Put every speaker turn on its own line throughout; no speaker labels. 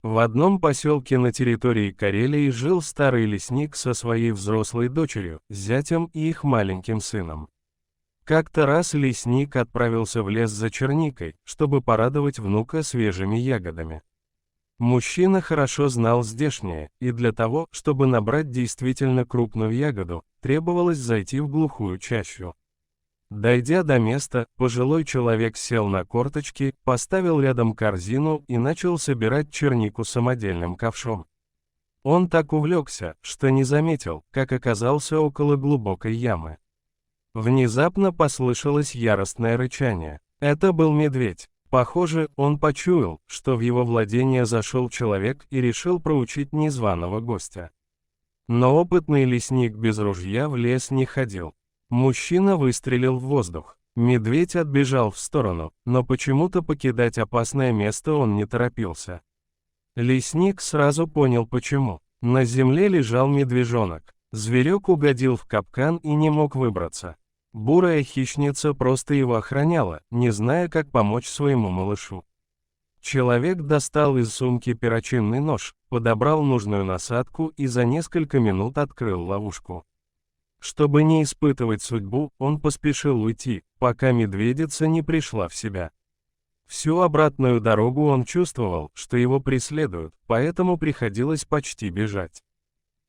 В одном поселке на территории Карелии жил старый лесник со своей взрослой дочерью, зятем и их маленьким сыном. Как-то раз лесник отправился в лес за черникой, чтобы порадовать внука свежими ягодами. Мужчина хорошо знал здешнее, и для того, чтобы набрать действительно крупную ягоду, требовалось зайти в глухую чащу. Дойдя до места, пожилой человек сел на корточки, поставил рядом корзину и начал собирать чернику самодельным ковшом. Он так увлекся, что не заметил, как оказался около глубокой ямы. Внезапно послышалось яростное рычание. Это был медведь. Похоже, он почуял, что в его владение зашел человек и решил проучить незваного гостя. Но опытный лесник без ружья в лес не ходил. Мужчина выстрелил в воздух. Медведь отбежал в сторону, но почему-то покидать опасное место он не торопился. Лесник сразу понял почему. На земле лежал медвежонок. Зверек угодил в капкан и не мог выбраться. Бурая хищница просто его охраняла, не зная, как помочь своему малышу. Человек достал из сумки перочинный нож, подобрал нужную насадку и за несколько минут открыл ловушку. Чтобы не испытывать судьбу, он поспешил уйти, пока медведица не пришла в себя. Всю обратную дорогу он чувствовал, что его преследуют, поэтому приходилось почти бежать.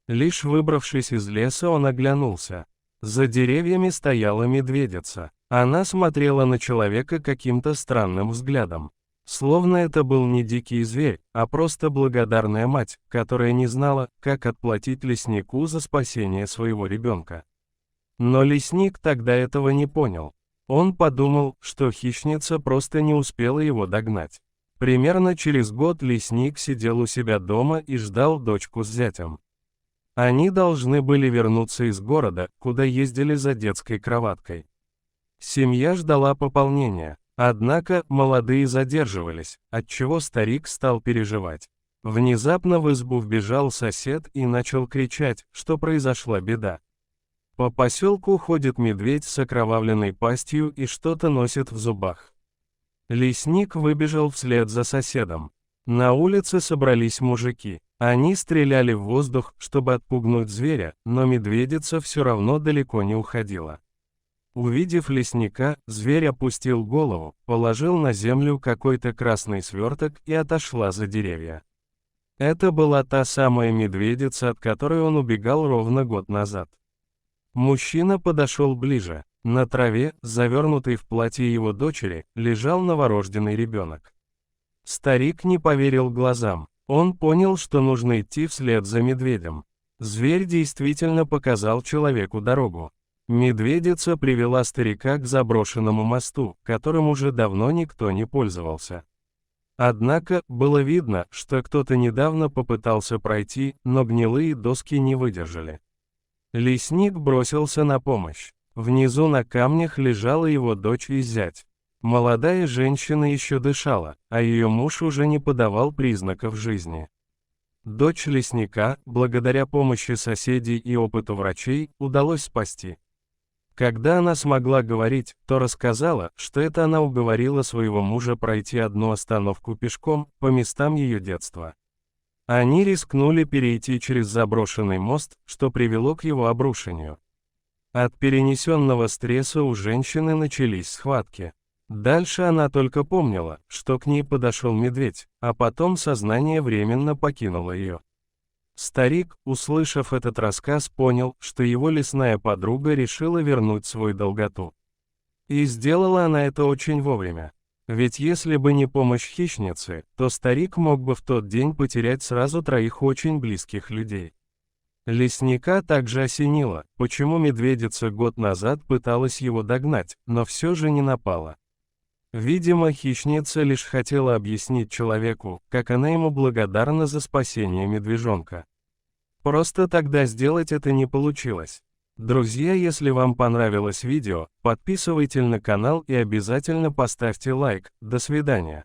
Лишь выбравшись из леса, он оглянулся. За деревьями стояла медведица. Она смотрела на человека каким-то странным взглядом. Словно это был не дикий зверь, а просто благодарная мать, которая не знала, как отплатить леснику за спасение своего ребенка. Но лесник тогда этого не понял. Он подумал, что хищница просто не успела его догнать. Примерно через год лесник сидел у себя дома и ждал дочку с зятем. Они должны были вернуться из города, куда ездили за детской кроваткой. Семья ждала пополнения. Однако, молодые задерживались, отчего старик стал переживать. Внезапно в избу вбежал сосед и начал кричать, что произошла беда. По поселку ходит медведь с окровавленной пастью и что-то носит в зубах. Лесник выбежал вслед за соседом. На улице собрались мужики. Они стреляли в воздух, чтобы отпугнуть зверя, но медведица все равно далеко не уходила. Увидев лесника, зверь опустил голову, положил на землю какой-то красный сверток и отошла за деревья. Это была та самая медведица, от которой он убегал ровно год назад. Мужчина подошел ближе. На траве, завернутый в платье его дочери, лежал новорожденный ребенок. Старик не поверил глазам. Он понял, что нужно идти вслед за медведем. Зверь действительно показал человеку дорогу. Медведица привела старика к заброшенному мосту, которым уже давно никто не пользовался. Однако, было видно, что кто-то недавно попытался пройти, но гнилые доски не выдержали. Лесник бросился на помощь. Внизу на камнях лежала его дочь и зять. Молодая женщина еще дышала, а ее муж уже не подавал признаков жизни. Дочь лесника, благодаря помощи соседей и опыту врачей, удалось спасти. Когда она смогла говорить, то рассказала, что это она уговорила своего мужа пройти одну остановку пешком, по местам ее детства. Они рискнули перейти через заброшенный мост, что привело к его обрушению. От перенесенного стресса у женщины начались схватки. Дальше она только помнила, что к ней подошел медведь, а потом сознание временно покинуло ее. Старик, услышав этот рассказ, понял, что его лесная подруга решила вернуть свою долготу. И сделала она это очень вовремя. Ведь если бы не помощь хищницы, то старик мог бы в тот день потерять сразу 3 очень близких людей. Лесника также осенило, почему медведица год назад пыталась его догнать, но все же не напала. Видимо, хищница лишь хотела объяснить человеку, как она ему благодарна за спасение медвежонка. Просто тогда сделать это не получилось. Друзья, если вам понравилось видео, подписывайтесь на канал и обязательно поставьте лайк. До свидания.